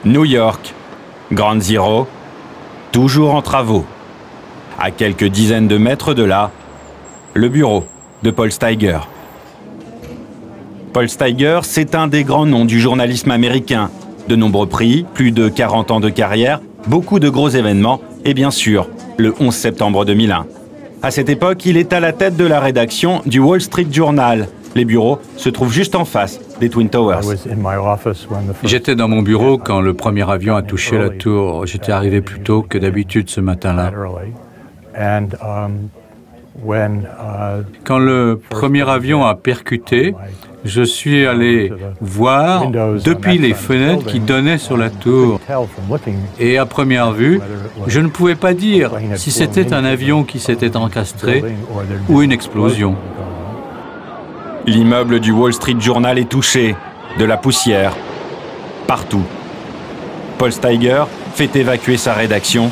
New York, Ground Zero, toujours en travaux. À quelques dizaines de mètres de là, le bureau de Paul Steiger. Paul Steiger, c'est un des grands noms du journalisme américain. De nombreux prix, plus de 40 ans de carrière, beaucoup de gros événements et bien sûr, le 11 septembre 2001. À cette époque, il est à la tête de la rédaction du Wall Street Journal. Les bureaux se trouvent juste en face des Twin Towers. J'étais dans mon bureau quand le premier avion a touché la tour. J'étais arrivé plus tôt que d'habitude ce matin-là. Quand le premier avion a percuté, je suis allé voir depuis les fenêtres qui donnaient sur la tour. Et à première vue, je ne pouvais pas dire si c'était un avion qui s'était encastré ou une explosion. L'immeuble du Wall Street Journal est touché, de la poussière, partout. Paul Steiger fait évacuer sa rédaction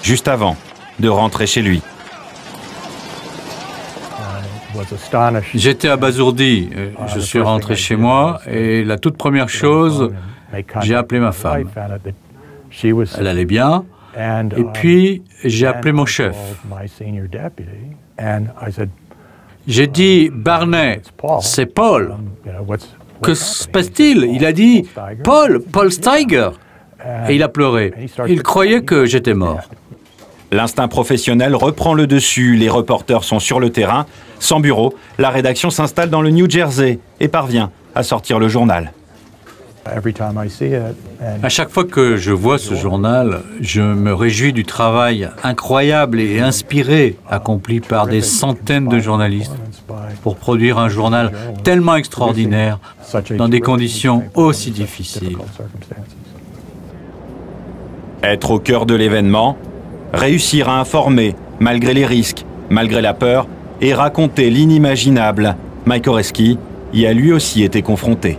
juste avant de rentrer chez lui. J'étais abasourdi. Je suis rentré chez moi et la toute première chose, j'ai appelé ma femme. Elle allait bien. Et puis, j'ai appelé mon chef. J'ai dit, Barney, c'est Paul. Que se passe-t-il? Il a dit, Paul Steiger. Et il a pleuré. Il croyait que j'étais mort. L'instinct professionnel reprend le dessus. Les reporters sont sur le terrain. Sans bureau, la rédaction s'installe dans le New Jersey et parvient à sortir le journal. À chaque fois que je vois ce journal, je me réjouis du travail incroyable et inspiré accompli par des centaines de journalistes pour produire un journal tellement extraordinaire dans des conditions aussi difficiles. Être au cœur de l'événement, réussir à informer malgré les risques, malgré la peur et raconter l'inimaginable. Mike Oresky y a lui aussi été confronté.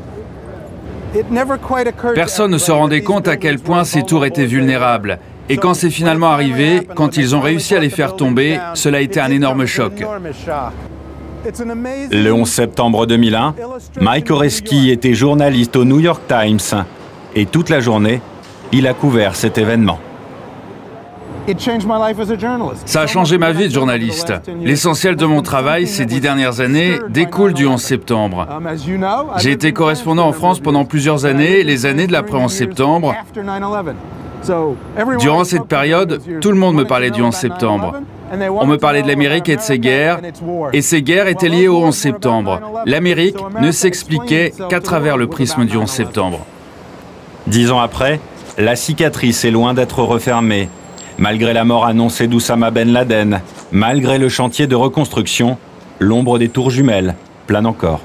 Personne ne se rendait compte à quel point ces tours étaient vulnérables. Et quand c'est finalement arrivé, quand ils ont réussi à les faire tomber, cela a été un énorme choc. Le 11 septembre 2001, Mike Oresky était journaliste au New York Times. Et toute la journée, il a couvert cet événement. Ça a changé ma vie de journaliste. L'essentiel de mon travail ces 10 dernières années découle du 11 septembre. J'ai été correspondant en France pendant plusieurs années, les années de l'après-11 septembre. Durant cette période, tout le monde me parlait du 11 septembre. On me parlait de l'Amérique et de ses guerres, et ces guerres étaient liées au 11 septembre. L'Amérique ne s'expliquait qu'à travers le prisme du 11 septembre. 10 ans après, la cicatrice est loin d'être refermée. Malgré la mort annoncée d'Oussama Ben Laden, malgré le chantier de reconstruction, l'ombre des tours jumelles plane encore.